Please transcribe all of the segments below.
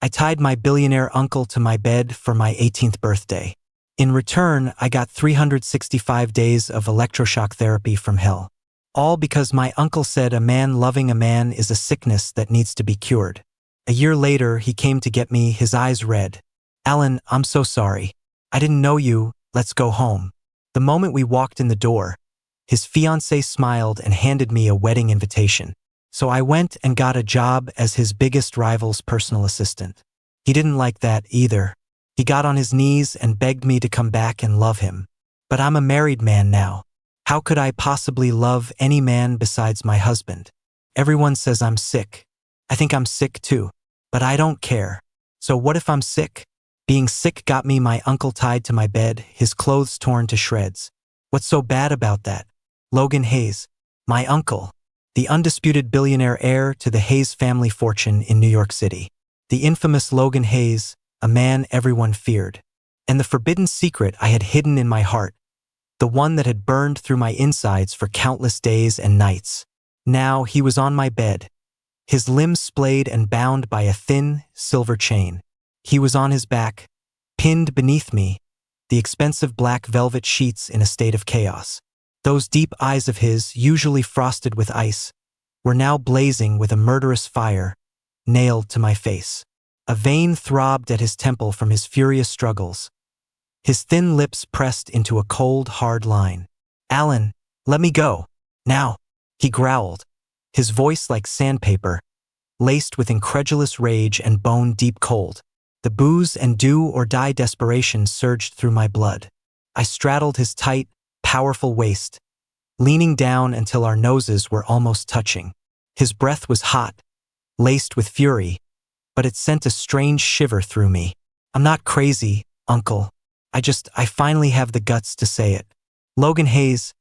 I tied my billionaire uncle to my bed for my 18th birthday. In return, I got 365 days of electroshock therapy from hell. All because my uncle said a man loving a man is a sickness that needs to be cured. A year later, he came to get me, his eyes red. "Alan, I'm so sorry. I didn't know you, let's go home." The moment we walked in the door, his fiancée smiled and handed me a wedding invitation. So I went and got a job as his biggest rival's personal assistant. He didn't like that either. He got on his knees and begged me to come back and love him. But I'm a married man now. How could I possibly love any man besides my husband? Everyone says I'm sick. I think I'm sick too. But I don't care. So what if I'm sick? Being sick got me my uncle tied to my bed, his clothes torn to shreds. What's so bad about that? Logan Hayes, my uncle, the undisputed billionaire heir to the Hayes family fortune in New York City. The infamous Logan Hayes, a man everyone feared. And the forbidden secret I had hidden in my heart, the one that had burned through my insides for countless days and nights. Now he was on my bed, his limbs splayed and bound by a thin, silver chain. He was on his back, pinned beneath me, the expensive black velvet sheets in a state of chaos. Those deep eyes of his, usually frosted with ice, were now blazing with a murderous fire, nailed to my face. A vein throbbed at his temple from his furious struggles. His thin lips pressed into a cold, hard line. "Alan, let me go. Now," he growled, his voice like sandpaper, laced with incredulous rage and bone-deep cold. The booze and do-or-die desperation surged through my blood. I straddled his tight, powerful waist, leaning down until our noses were almost touching. His breath was hot, laced with fury, but it sent a strange shiver through me. "I'm not crazy, Uncle. I finally have the guts to say it. Logan Hayes,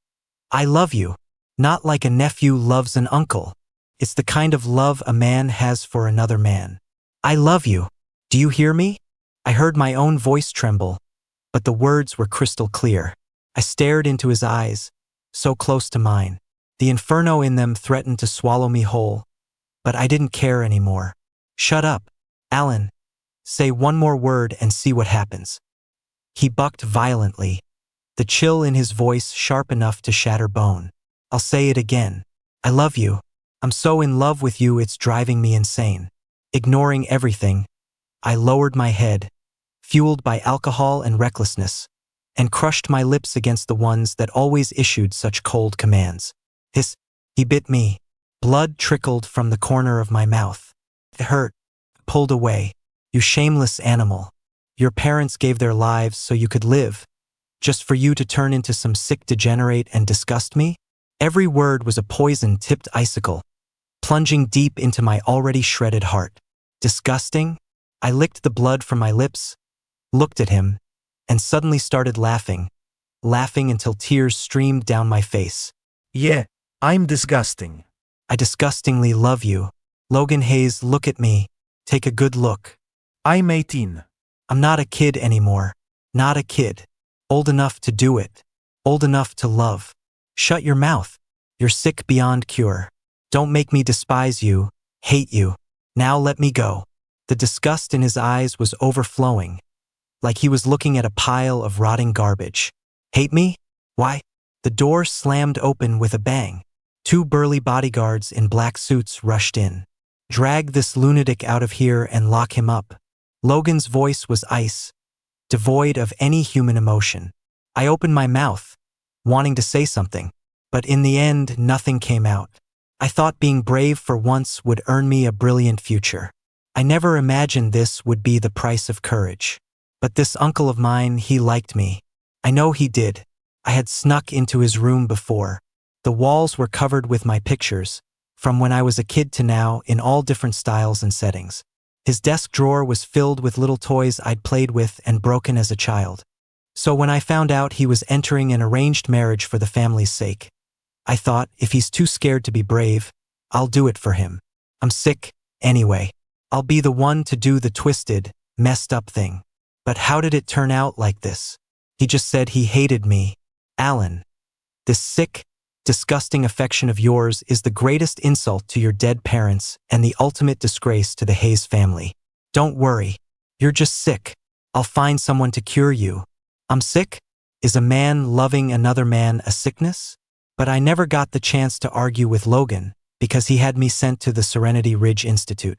I love you. Not like a nephew loves an uncle. It's the kind of love a man has for another man. I love you. Do you hear me?" I heard my own voice tremble, but the words were crystal clear. I stared into his eyes, so close to mine. The inferno in them threatened to swallow me whole, but I didn't care anymore. "Shut up, Alan. Say one more word and see what happens." He bucked violently, the chill in his voice sharp enough to shatter bone. "I'll say it again. I love you. I'm so in love with you it's driving me insane." Ignoring everything, I lowered my head, fueled by alcohol and recklessness, and crushed my lips against the ones that always issued such cold commands. "Hiss." He bit me. Blood trickled from the corner of my mouth. It hurt. Pulled away. "You shameless animal. Your parents gave their lives so you could live, just for you to turn into some sick degenerate and disgust me?" Every word was a poison-tipped icicle, plunging deep into my already shredded heart. Disgusting? I licked the blood from my lips, looked at him, and suddenly started laughing until tears streamed down my face. "Yeah, I'm disgusting." "I disgustingly love you. Logan Hayes, look at me. Take a good look." "I'm 18. "I'm not a kid anymore. Not a kid. Old enough to do it. Old enough to love." "Shut your mouth. You're sick beyond cure. Don't make me despise you, hate you. Now let me go." The disgust in his eyes was overflowing, like he was looking at a pile of rotting garbage. "Hate me? Why?" The door slammed open with a bang. 2 burly bodyguards in black suits rushed in. "Drag this lunatic out of here and lock him up." Logan's voice was ice, devoid of any human emotion. I opened my mouth, wanting to say something, but in the end, nothing came out. I thought being brave for once would earn me a brilliant future. I never imagined this would be the price of courage. But this uncle of mine, he liked me. I know he did. I had snuck into his room before. The walls were covered with my pictures, from when I was a kid to now, in all different styles and settings. His desk drawer was filled with little toys I'd played with and broken as a child. So when I found out he was entering an arranged marriage for the family's sake, I thought, if he's too scared to be brave, I'll do it for him. I'm sick, anyway. I'll be the one to do the twisted, messed up thing. But how did it turn out like this? He just said he hated me. "Alan, this sick, disgusting affection of yours is the greatest insult to your dead parents and the ultimate disgrace to the Hayes family. Don't worry. You're just sick. I'll find someone to cure you. I'm sick? Is a man loving another man a sickness? But I never got the chance to argue with Logan because he had me sent to the Serenity Ridge Institute,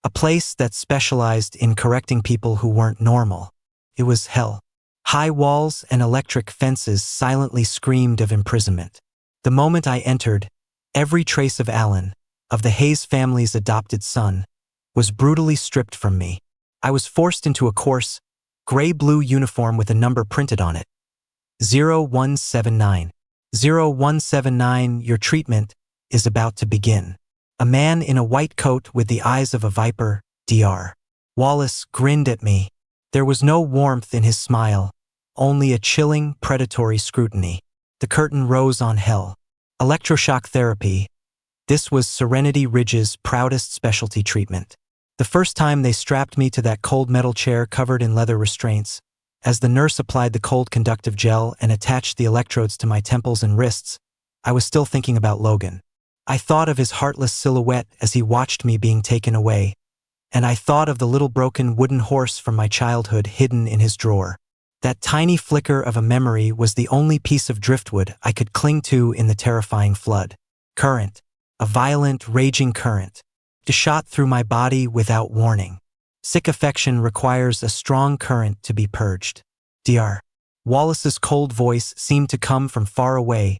a place that specialized in correcting people who weren't normal. It was hell. High walls and electric fences silently screamed of imprisonment. The moment I entered, every trace of Alan, of the Hayes family's adopted son, was brutally stripped from me. I was forced into a coarse, gray-blue uniform with a number printed on it. 0179. 0179, your treatment is about to begin. A man in a white coat with the eyes of a viper, Dr. Wallace, grinned at me. There was no warmth in his smile, only a chilling, predatory scrutiny. The curtain rose on hell. Electroshock therapy. This was Serenity Ridge's proudest specialty treatment. The first time they strapped me to that cold metal chair covered in leather restraints, as the nurse applied the cold conductive gel and attached the electrodes to my temples and wrists, I was still thinking about Logan. I thought of his heartless silhouette as he watched me being taken away, and I thought of the little broken wooden horse from my childhood hidden in his drawer. That tiny flicker of a memory was the only piece of driftwood I could cling to in the terrifying flood. Current. A violent, raging current. It shot through my body without warning. Sick affection requires a strong current to be purged. Dr. Wallace's cold voice seemed to come from far away,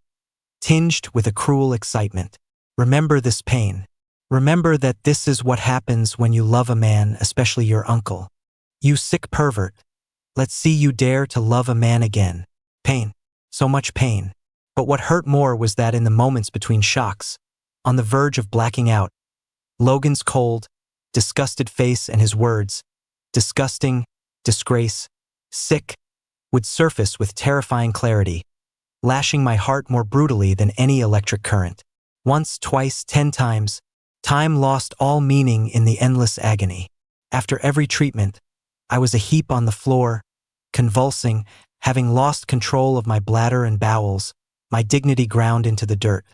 tinged with a cruel excitement. Remember this pain. Remember that this is what happens when you love a man, especially your uncle. You sick pervert. Let's see you dare to love a man again. Pain. So much pain. But what hurt more was that in the moments between shocks, on the verge of blacking out, Logan's cold, disgusted face and his words, disgusting, disgrace, sick, would surface with terrifying clarity, lashing my heart more brutally than any electric current. Once, twice, 10 times, time lost all meaning in the endless agony. After every treatment, I was a heap on the floor, convulsing, having lost control of my bladder and bowels, my dignity ground into the dirt.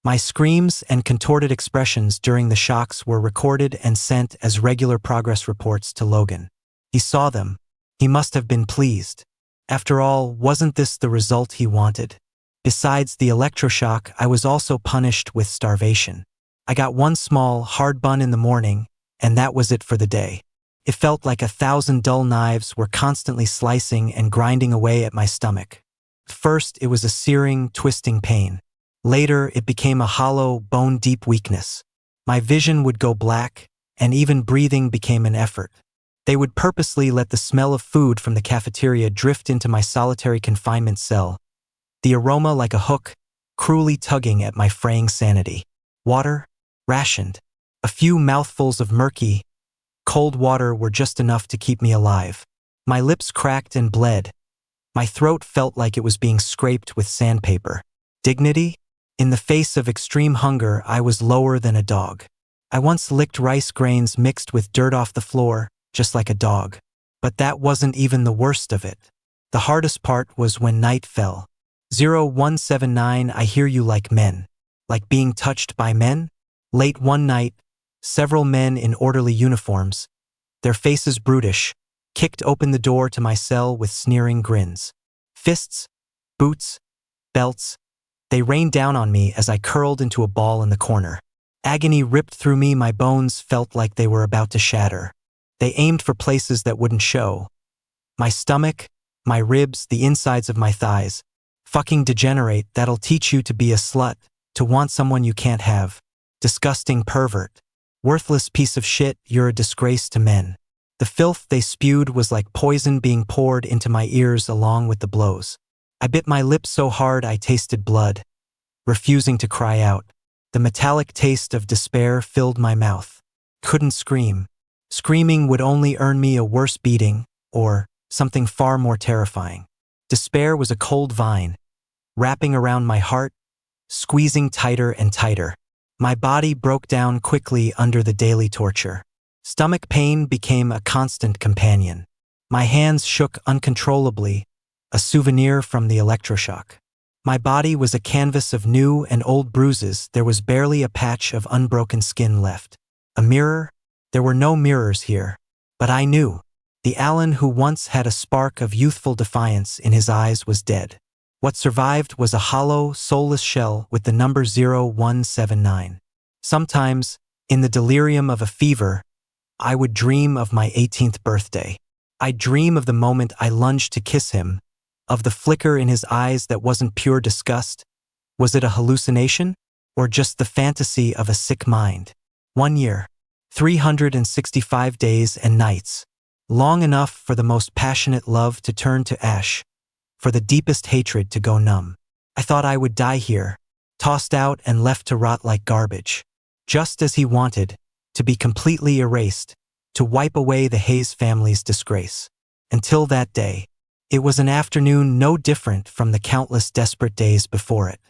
My screams and contorted expressions during the shocks were recorded and sent as regular progress reports to Logan. He saw them. He must have been pleased. After all, wasn't this the result he wanted? Besides the electroshock, I was also punished with starvation. I got one small, hard bun in the morning, and that was it for the day. It felt like 1,000 dull knives were constantly slicing and grinding away at my stomach. First, it was a searing, twisting pain. Later, it became a hollow, bone-deep weakness. My vision would go black, and even breathing became an effort. They would purposely let the smell of food from the cafeteria drift into my solitary confinement cell, the aroma like a hook, cruelly tugging at my fraying sanity. Water? Rationed. A few mouthfuls of murky, cold water were just enough to keep me alive. My lips cracked and bled. My throat felt like it was being scraped with sandpaper. Dignity? In the face of extreme hunger, I was lower than a dog. I once licked rice grains mixed with dirt off the floor, just like a dog. But that wasn't even the worst of it. The hardest part was when night fell. 0179, I hear you like men. Like being touched by men? Late one night, several men in orderly uniforms, their faces brutish, kicked open the door to my cell with sneering grins. Fists, boots, belts, they rained down on me as I curled into a ball in the corner. Agony ripped through me, my bones felt like they were about to shatter. They aimed for places that wouldn't show. My stomach, my ribs, the insides of my thighs. Fucking degenerate, that'll teach you to be a slut, to want someone you can't have. Disgusting pervert. Worthless piece of shit, you're a disgrace to men. The filth they spewed was like poison being poured into my ears along with the blows. I bit my lips so hard I tasted blood, refusing to cry out. The metallic taste of despair filled my mouth. Couldn't scream. Screaming would only earn me a worse beating, or something far more terrifying. Despair was a cold vine, wrapping around my heart, squeezing tighter and tighter. My body broke down quickly under the daily torture. Stomach pain became a constant companion. My hands shook uncontrollably, a souvenir from the electroshock. My body was a canvas of new and old bruises. There was barely a patch of unbroken skin left. A mirror? There were no mirrors here. But I knew. The Alan who once had a spark of youthful defiance in his eyes was dead. What survived was a hollow, soulless shell with the number 0179. Sometimes, in the delirium of a fever, I would dream of my 18th birthday. I'd dream of the moment I lunged to kiss him, of the flicker in his eyes that wasn't pure disgust. Was it a hallucination, or just the fantasy of a sick mind? 1 year, 365 days and nights. Long enough for the most passionate love to turn to ash, for the deepest hatred to go numb. I thought I would die here, tossed out and left to rot like garbage. Just as he wanted, to be completely erased, to wipe away the Hayes family's disgrace. Until that day, it was an afternoon no different from the countless desperate days before it.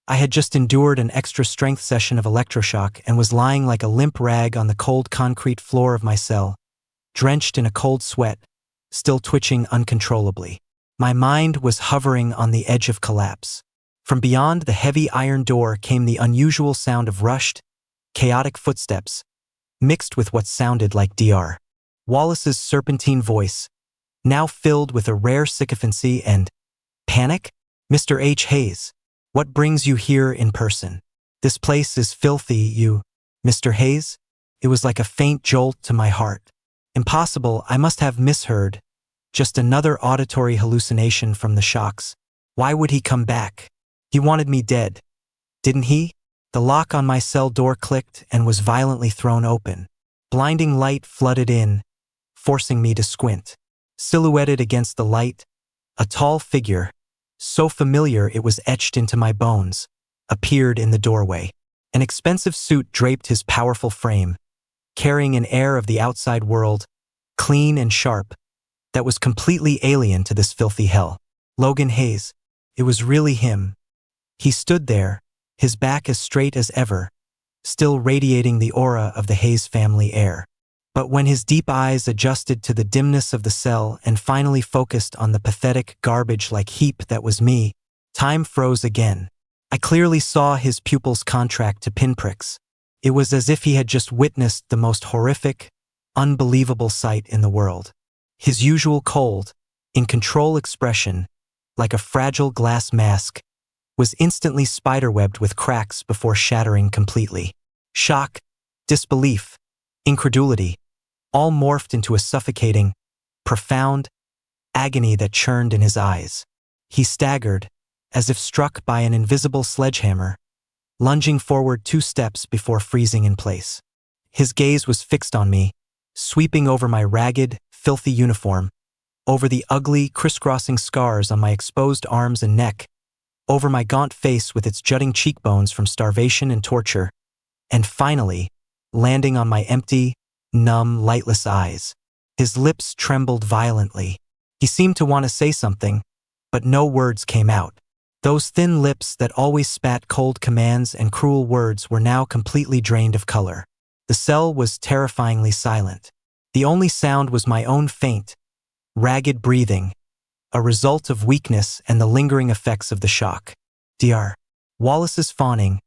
I had just endured an extra strength session of electroshock and was lying like a limp rag on the cold concrete floor of my cell, drenched in a cold sweat, still twitching uncontrollably. My mind was hovering on the edge of collapse. From beyond the heavy iron door came the unusual sound of rushed, chaotic footsteps, mixed with what sounded like Dr. Wallace's serpentine voice, now filled with a rare sycophancy and panic. "Mr. H. Hayes, what brings you here in person? This place is filthy, you, Mr. Hayes?" It was like a faint jolt to my heart. Impossible, I must have misheard. Just another auditory hallucination from the shocks. Why would he come back? He wanted me dead, didn't he? The lock on my cell door clicked and was violently thrown open. Blinding light flooded in, forcing me to squint. Silhouetted against the light, a tall figure, so familiar it was etched into my bones, appeared in the doorway. An expensive suit draped his powerful frame, carrying an air of the outside world, clean and sharp, that was completely alien to this filthy hell. Logan Hayes. It was really him. He stood there, his back as straight as ever, still radiating the aura of the Hayes family air. But when his deep eyes adjusted to the dimness of the cell and finally focused on the pathetic garbage-like heap that was me, time froze again. I clearly saw his pupils contract to pinpricks. It was as if he had just witnessed the most horrific, unbelievable sight in the world. His usual cold, in control expression, like a fragile glass mask, was instantly spiderwebbed with cracks before shattering completely. Shock, disbelief, incredulity, all morphed into a suffocating, profound agony that churned in his eyes. He staggered, as if struck by an invisible sledgehammer, lunging forward 2 steps before freezing in place. His gaze was fixed on me, sweeping over my ragged, filthy uniform, over the ugly, crisscrossing scars on my exposed arms and neck, over my gaunt face with its jutting cheekbones from starvation and torture, and finally, landing on my empty, numb, lightless eyes. His lips trembled violently. He seemed to want to say something, but no words came out. Those thin lips that always spat cold commands and cruel words were now completely drained of color. The cell was terrifyingly silent. The only sound was my own faint, ragged breathing, a result of weakness and the lingering effects of the shock. Dr. Wallace's fawning,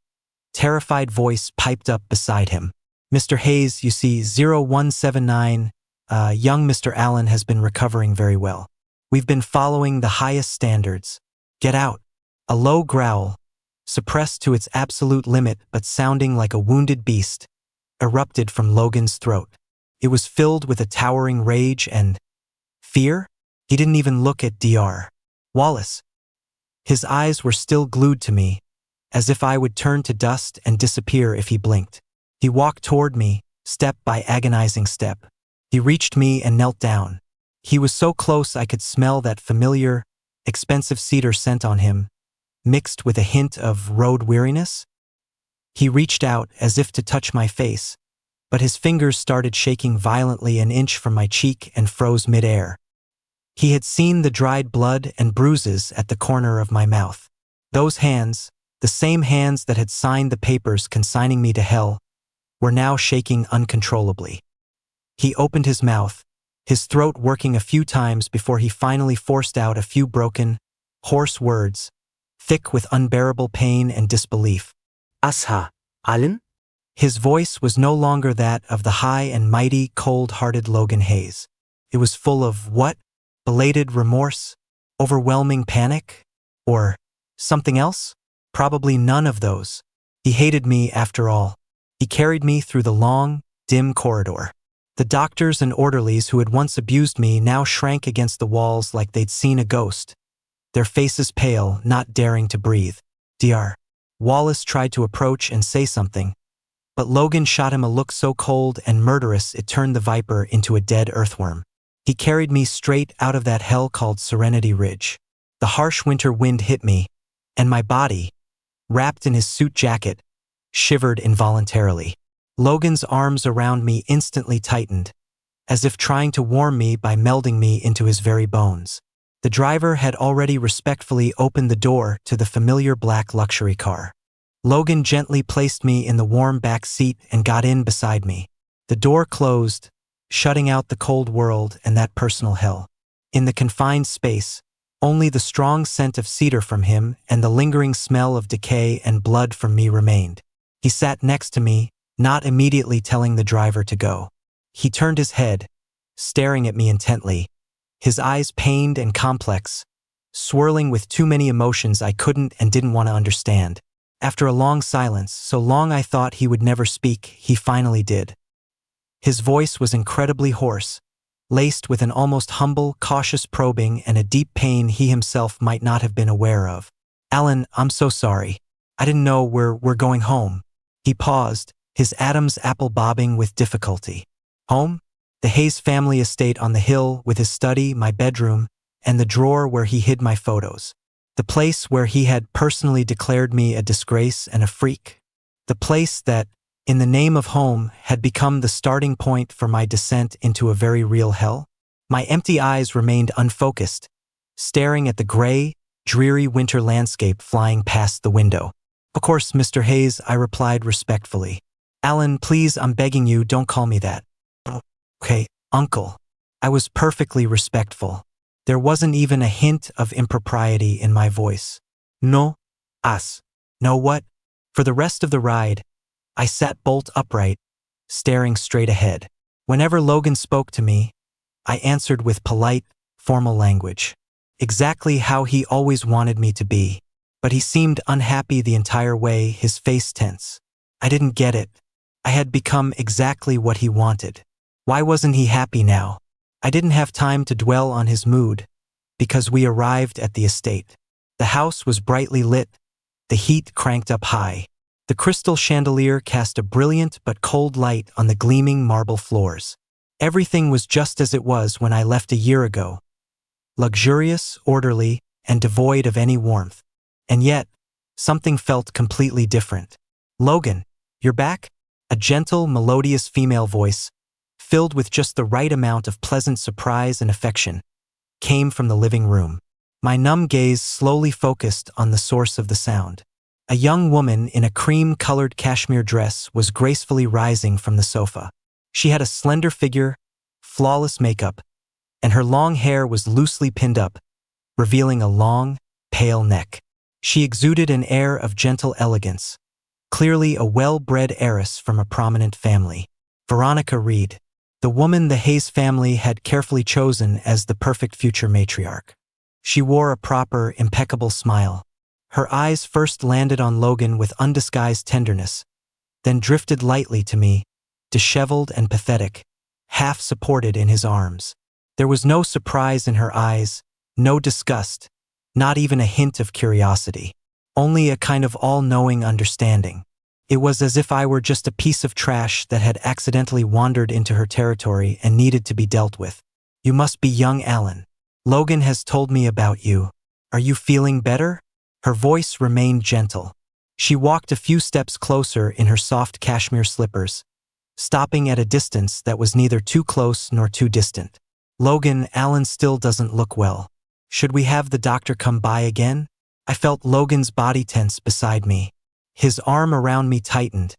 terrified voice piped up beside him. "Mr. Hayes, you see, 0179, young Mr. Allen has been recovering very well. We've been following the highest standards. Get out." A low growl, suppressed to its absolute limit but sounding like a wounded beast, erupted from Logan's throat. It was filled with a towering rage and fear. He didn't even look at Dr. Wallace. His eyes were still glued to me, as if I would turn to dust and disappear if he blinked. He walked toward me, step by agonizing step. He reached me and knelt down. He was so close I could smell that familiar, expensive cedar scent on him, mixed with a hint of road weariness. He reached out as if to touch my face, but his fingers started shaking violently an inch from my cheek and froze midair. He had seen the dried blood and bruises at the corner of my mouth. Those hands, the same hands that had signed the papers consigning me to hell, were now shaking uncontrollably. He opened his mouth, his throat working a few times before he finally forced out a few broken, hoarse words, thick with unbearable pain and disbelief. "Asha, Allen? His voice was no longer that of the high and mighty, cold-hearted Logan Hayes. It was full of what? Belated remorse? Overwhelming panic? Or something else? Probably none of those. He hated me after all. He carried me through the long, dim corridor. The doctors and orderlies who had once abused me now shrank against the walls like they'd seen a ghost, their faces pale, not daring to breathe. Dr. Wallace tried to approach and say something, but Logan shot him a look so cold and murderous it turned the Viper into a dead earthworm. He carried me straight out of that hell called Serenity Ridge. The harsh winter wind hit me, and my body, wrapped in his suit jacket, shivered involuntarily. Logan's arms around me instantly tightened, as if trying to warm me by melding me into his very bones. The driver had already respectfully opened the door to the familiar black luxury car. Logan gently placed me in the warm back seat and got in beside me. The door closed, shutting out the cold world and that personal hell. In the confined space, only the strong scent of cedar from him and the lingering smell of decay and blood from me remained. He sat next to me, not immediately telling the driver to go. He turned his head, staring at me intently, his eyes pained and complex, swirling with too many emotions I couldn't and didn't want to understand. After a long silence, so long I thought he would never speak, he finally did. His voice was incredibly hoarse, laced with an almost humble, cautious probing and a deep pain he himself might not have been aware of. "Alan, I'm so sorry. I didn't know we're going home." He paused, his Adam's apple bobbing with difficulty. Home? The Hayes family estate on the hill with his study, my bedroom, and the drawer where he hid my photos. The place where he had personally declared me a disgrace and a freak. The place that, in the name of home, had become the starting point for my descent into a very real hell. My empty eyes remained unfocused, staring at the gray, dreary winter landscape flying past the window. "Of course, Mr. Hayes," I replied respectfully. "Alan, please, I'm begging you, don't call me that." "Okay, Uncle." I was perfectly respectful. There wasn't even a hint of impropriety in my voice. "No, as." "No what?" For the rest of the ride, I sat bolt upright, staring straight ahead. Whenever Logan spoke to me, I answered with polite, formal language. Exactly how he always wanted me to be. But he seemed unhappy the entire way, his face tense. I didn't get it. I had become exactly what he wanted. Why wasn't he happy now? I didn't have time to dwell on his mood, because we arrived at the estate. The house was brightly lit, the heat cranked up high. The crystal chandelier cast a brilliant but cold light on the gleaming marble floors. Everything was just as it was when I left a year ago. Luxurious, orderly, and devoid of any warmth. And yet, something felt completely different. "Logan, you're back?" A gentle, melodious female voice, filled with just the right amount of pleasant surprise and affection, came from the living room. My numb gaze slowly focused on the source of the sound. A young woman in a cream-colored cashmere dress was gracefully rising from the sofa. She had a slender figure, flawless makeup, and her long hair was loosely pinned up, revealing a long, pale neck. She exuded an air of gentle elegance, clearly a well-bred heiress from a prominent family. Veronica Reed, the woman the Hayes family had carefully chosen as the perfect future matriarch. She wore a proper, impeccable smile. Her eyes first landed on Logan with undisguised tenderness, then drifted lightly to me, disheveled and pathetic, half supported in his arms. There was no surprise in her eyes, no disgust, not even a hint of curiosity, only a kind of all-knowing understanding. It was as if I were just a piece of trash that had accidentally wandered into her territory and needed to be dealt with. "You must be young Alan. Logan has told me about you. Are you feeling better?" Her voice remained gentle. She walked a few steps closer in her soft cashmere slippers, stopping at a distance that was neither too close nor too distant. "Logan, Alan still doesn't look well. Should we have the doctor come by again?" I felt Logan's body tense beside me. His arm around me tightened,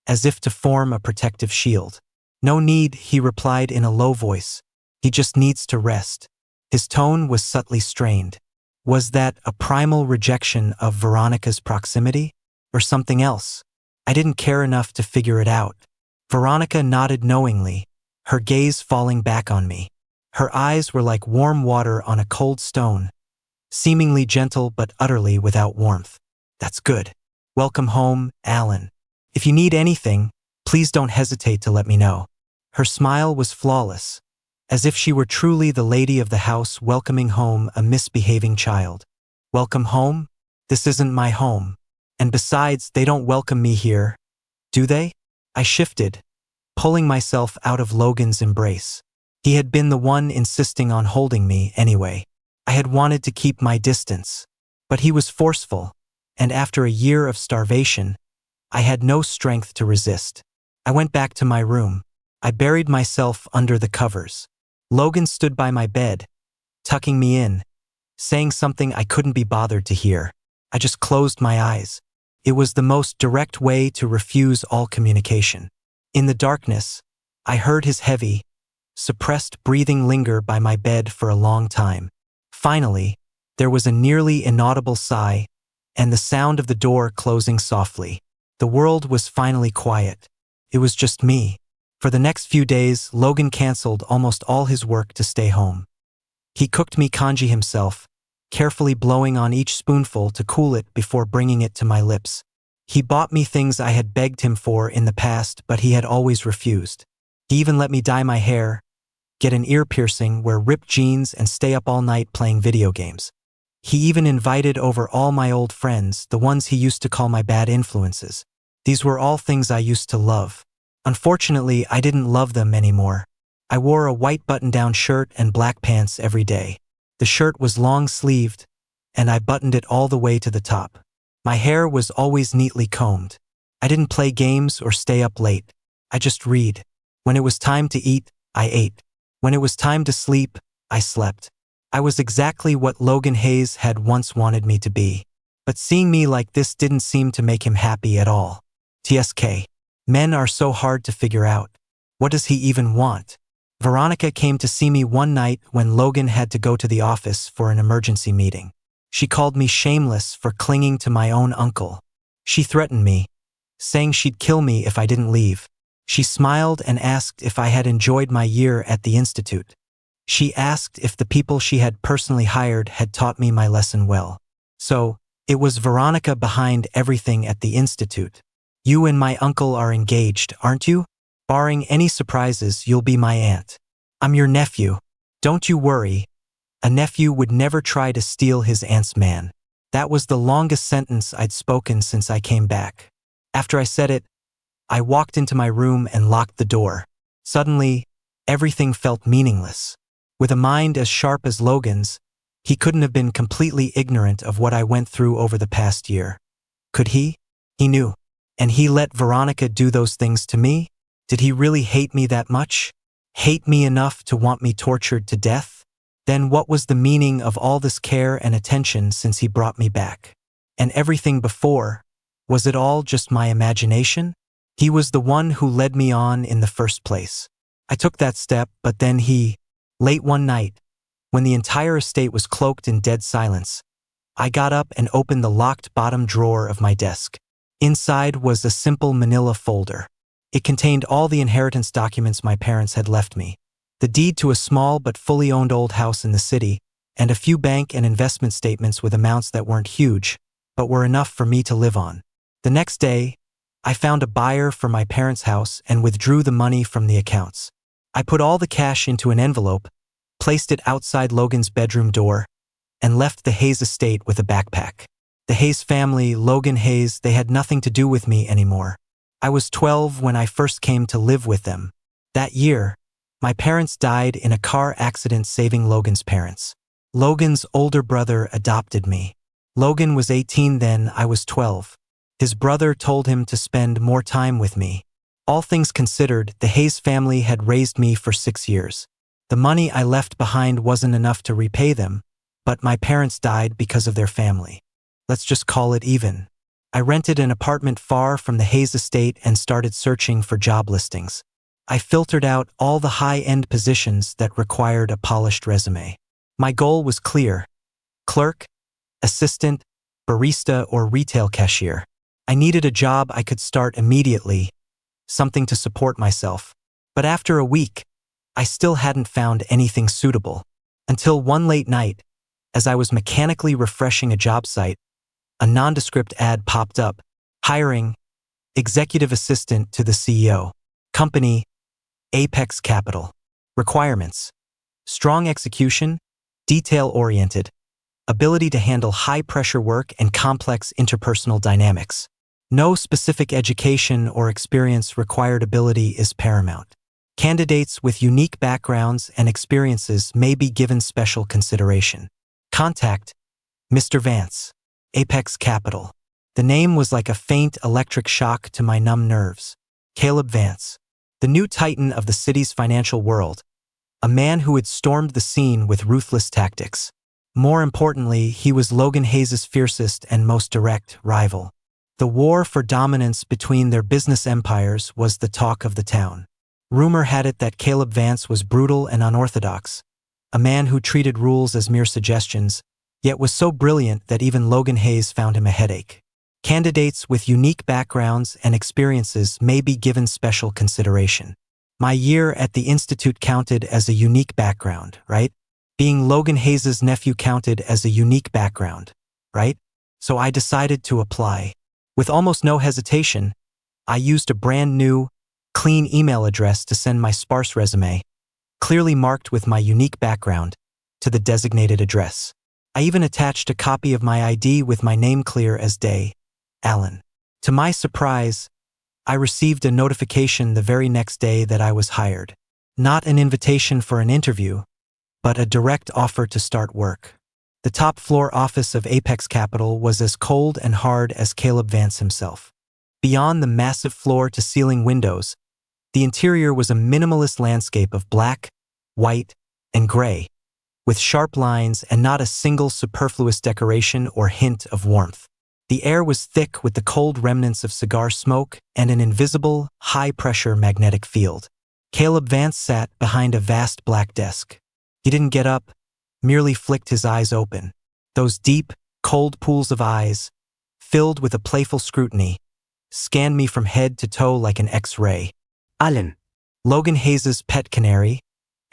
as if to form a protective shield. "No need," he replied in a low voice. "He just needs to rest." His tone was subtly strained. Was that a primal rejection of Veronica's proximity, or something else? I didn't care enough to figure it out. Veronica nodded knowingly, her gaze falling back on me. Her eyes were like warm water on a cold stone, seemingly gentle but utterly without warmth. That's good. Welcome home, Alan. If you need anything, please don't hesitate to let me know. Her smile was flawless, as if she were truly the lady of the house welcoming home a misbehaving child. Welcome home? This isn't my home. And besides, they don't welcome me here, do they? I shifted, pulling myself out of Logan's embrace. He had been the one insisting on holding me anyway. I had wanted to keep my distance, but he was forceful, and after a year of starvation, I had no strength to resist. I went back to my room. I buried myself under the covers. Logan stood by my bed, tucking me in, saying something I couldn't be bothered to hear. I just closed my eyes. It was the most direct way to refuse all communication. In the darkness, I heard his heavy, suppressed breathing linger by my bed for a long time. Finally, there was a nearly inaudible sigh, and the sound of the door closing softly. The world was finally quiet. It was just me. For the next few days, Logan canceled almost all his work to stay home. He cooked me congee himself, carefully blowing on each spoonful to cool it before bringing it to my lips. He bought me things I had begged him for in the past, but he had always refused. He even let me dye my hair, get an ear piercing, wear ripped jeans, and stay up all night playing video games. He even invited over all my old friends, the ones he used to call my bad influences. These were all things I used to love. Unfortunately, I didn't love them anymore. I wore a white button-down shirt and black pants every day. The shirt was long-sleeved, and I buttoned it all the way to the top. My hair was always neatly combed. I didn't play games or stay up late. I just read. When it was time to eat, I ate. When it was time to sleep, I slept. I was exactly what Logan Hayes had once wanted me to be. But seeing me like this didn't seem to make him happy at all. TSK. Men are so hard to figure out. What does he even want? Veronica came to see me one night when Logan had to go to the office for an emergency meeting. She called me shameless for clinging to my own uncle. She threatened me, saying she'd kill me if I didn't leave. She smiled and asked if I had enjoyed my year at the institute. She asked if the people she had personally hired had taught me my lesson well. So, it was Veronica behind everything at the institute. You and my uncle are engaged, aren't you? Barring any surprises, you'll be my aunt. I'm your nephew. Don't you worry. A nephew would never try to steal his aunt's man. That was the longest sentence I'd spoken since I came back. After I said it, I walked into my room and locked the door. Suddenly, everything felt meaningless. With a mind as sharp as Logan's, he couldn't have been completely ignorant of what I went through over the past year. Could he? He knew. And he let Veronica do those things to me? Did he really hate me that much? Hate me enough to want me tortured to death? Then what was the meaning of all this care and attention since he brought me back? And everything before, was it all just my imagination? He was the one who led me on in the first place. I took that step, but then late one night, when the entire estate was cloaked in dead silence, I got up and opened the locked bottom drawer of my desk. Inside was a simple manila folder. It contained all the inheritance documents my parents had left me, the deed to a small but fully owned old house in the city, and a few bank and investment statements with amounts that weren't huge, but were enough for me to live on. The next day, I found a buyer for my parents' house and withdrew the money from the accounts. I put all the cash into an envelope, placed it outside Logan's bedroom door, and left the Hayes estate with a backpack. The Hayes family, Logan Hayes, they had nothing to do with me anymore. I was 12 when I first came to live with them. That year, my parents died in a car accident saving Logan's parents. Logan's older brother adopted me. Logan was 18 then, I was 12. His brother told him to spend more time with me. All things considered, the Hayes family had raised me for 6 years. The money I left behind wasn't enough to repay them, but my parents died because of their family. Let's just call it even. I rented an apartment far from the Hayes estate and started searching for job listings. I filtered out all the high-end positions that required a polished resume. My goal was clear: clerk, assistant, barista, or retail cashier. I needed a job I could start immediately, something to support myself. But after a week, I still hadn't found anything suitable. Until one late night, as I was mechanically refreshing a job site, a nondescript ad popped up, hiring executive assistant to the CEO. Company, Apex Capital. Requirements: strong execution, detail-oriented, ability to handle high-pressure work and complex interpersonal dynamics. No specific education or experience required. Ability is paramount. Candidates with unique backgrounds and experiences may be given special consideration. Contact Mr. Vance, Apex Capital. The name was like a faint electric shock to my numb nerves. Caleb Vance, the new titan of the city's financial world, a man who had stormed the scene with ruthless tactics. More importantly, he was Logan Hayes' fiercest and most direct rival. The war for dominance between their business empires was the talk of the town. Rumor had it that Caleb Vance was brutal and unorthodox, a man who treated rules as mere suggestions, yet was so brilliant that even Logan Hayes found him a headache. Candidates with unique backgrounds and experiences may be given special consideration. My year at the Institute counted as a unique background, right? Being Logan Hayes' nephew counted as a unique background, right? So I decided to apply. With almost no hesitation, I used a brand new, clean email address to send my sparse resume, clearly marked with my unique background, to the designated address. I even attached a copy of my ID with my name clear as Day, Allen. To my surprise, I received a notification the very next day that I was hired. Not an invitation for an interview, but a direct offer to start work. The top floor office of Apex Capital was as cold and hard as Caleb Vance himself. Beyond the massive floor-to-ceiling windows, the interior was a minimalist landscape of black, white, and gray, with sharp lines and not a single superfluous decoration or hint of warmth. The air was thick with the cold remnants of cigar smoke and an invisible, high-pressure magnetic field. Caleb Vance sat behind a vast black desk. He didn't get up, merely flicked his eyes open. Those deep, cold pools of eyes, filled with a playful scrutiny, scanned me from head to toe like an X-ray. Allen, Logan Hayes' pet canary,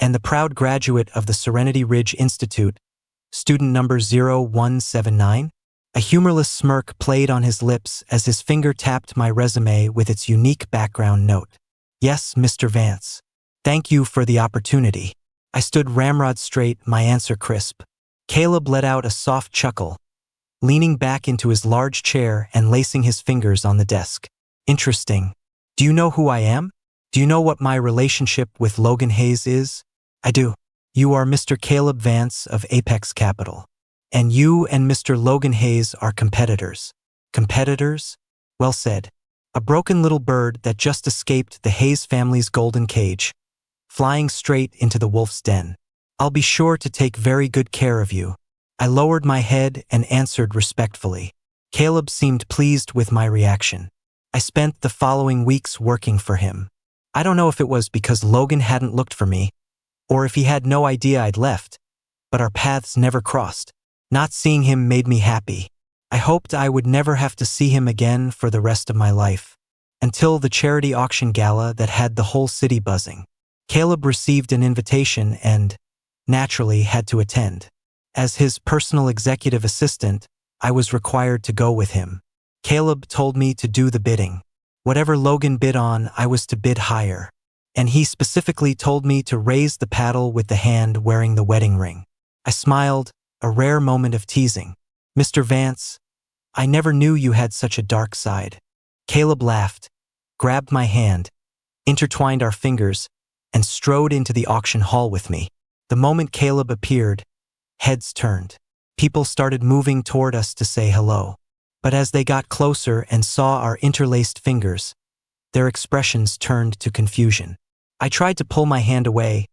and the proud graduate of the Serenity Ridge Institute, student number 0179? A humorless smirk played on his lips as his finger tapped my resume with its unique background note. Yes, Mr. Vance. Thank you for the opportunity. I stood ramrod straight, my answer crisp. Caleb let out a soft chuckle, leaning back into his large chair and lacing his fingers on the desk. Interesting. Do you know who I am? Do you know what my relationship with Logan Hayes is? I do. You are Mr. Caleb Vance of Apex Capital. And you and Mr. Logan Hayes are competitors. Competitors? Well said. A broken little bird that just escaped the Hayes family's golden cage, flying straight into the wolf's den. I'll be sure to take very good care of you. I lowered my head and answered respectfully. Caleb seemed pleased with my reaction. I spent the following weeks working for him. I don't know if it was because Logan hadn't looked for me, or if he had no idea I'd left, but our paths never crossed. Not seeing him made me happy. I hoped I would never have to see him again for the rest of my life. Until the charity auction gala that had the whole city buzzing. Caleb received an invitation and, naturally, had to attend. As his personal executive assistant, I was required to go with him. Caleb told me to do the bidding. Whatever Logan bid on, I was to bid higher. And he specifically told me to raise the paddle with the hand wearing the wedding ring. I smiled, a rare moment of teasing. Mr. Vance, I never knew you had such a dark side. Caleb laughed, grabbed my hand, intertwined our fingers, and strode into the auction hall with me. The moment Caleb appeared, heads turned. People started moving toward us to say hello. But as they got closer and saw our interlaced fingers, their expressions turned to confusion. I tried to pull my hand away,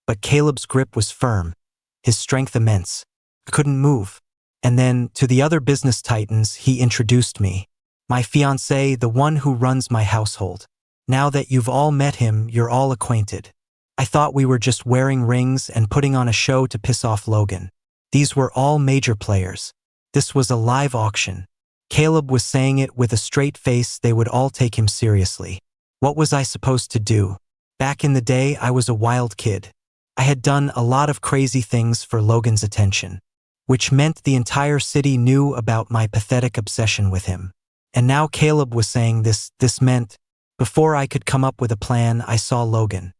but Caleb's grip was firm, his strength immense. I couldn't move. And then, to the other business titans, he introduced me. My fiancé, the one who runs my household. Now that you've all met him, you're all acquainted. I thought we were just wearing rings and putting on a show to piss off Logan. These were all major players. This was a live auction. Caleb was saying it with a straight face. They would all take him seriously. What was I supposed to do? Back in the day, I was a wild kid. I had done a lot of crazy things for Logan's attention, which meant the entire city knew about my pathetic obsession with him. And now Caleb was saying this meant, before I could come up with a plan, I saw Logan.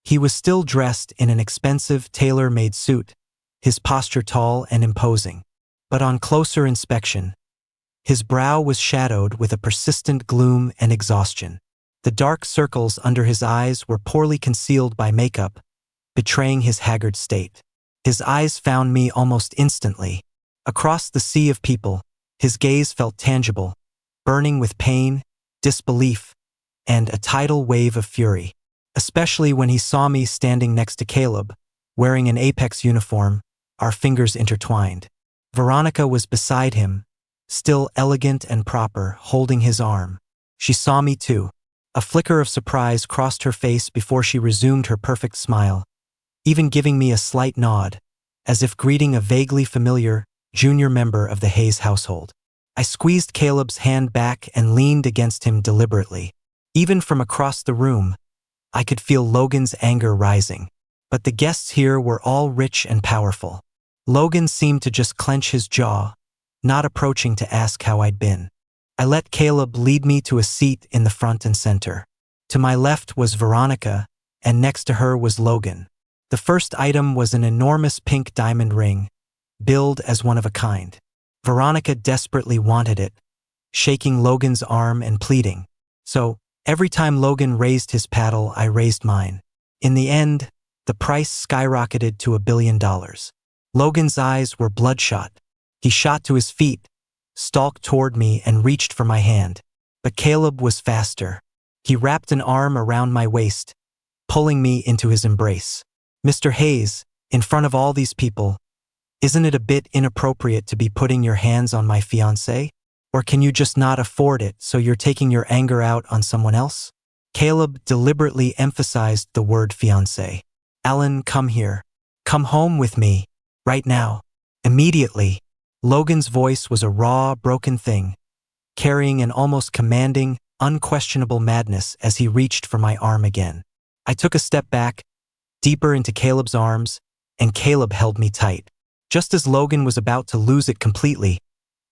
He was still dressed in an expensive tailor-made suit, his posture tall and imposing. But on closer inspection, his brow was shadowed with a persistent gloom and exhaustion. The dark circles under his eyes were poorly concealed by makeup, betraying his haggard state. His eyes found me almost instantly. Across the sea of people, his gaze felt tangible, burning with pain, disbelief, and a tidal wave of fury. Especially when he saw me standing next to Caleb, wearing an Apex uniform, our fingers intertwined. Veronica was beside him, still elegant and proper, holding his arm. She saw me too. A flicker of surprise crossed her face before she resumed her perfect smile, even giving me a slight nod, as if greeting a vaguely familiar, junior member of the Hayes household. I squeezed Caleb's hand back and leaned against him deliberately. Even from across the room, I could feel Logan's anger rising. But the guests here were all rich and powerful. Logan seemed to just clench his jaw, not approaching to ask how I'd been. I let Caleb lead me to a seat in the front and center. To my left was Veronica, and next to her was Logan. The first item was an enormous pink diamond ring, billed as one of a kind. Veronica desperately wanted it, shaking Logan's arm and pleading. So, every time Logan raised his paddle, I raised mine. In the end, the price skyrocketed to $1 billion. Logan's eyes were bloodshot. He shot to his feet, stalked toward me, and reached for my hand. But Caleb was faster. He wrapped an arm around my waist, pulling me into his embrace. Mr. Hayes, in front of all these people, isn't it a bit inappropriate to be putting your hands on my fiancé? Or can you just not afford it, so you're taking your anger out on someone else? Caleb deliberately emphasized the word fiancé. Alan, come here. Come home with me. Right now. Immediately. Logan's voice was a raw, broken thing, carrying an almost commanding, unquestionable madness as he reached for my arm again. I took a step back, deeper into Caleb's arms, and Caleb held me tight. Just as Logan was about to lose it completely,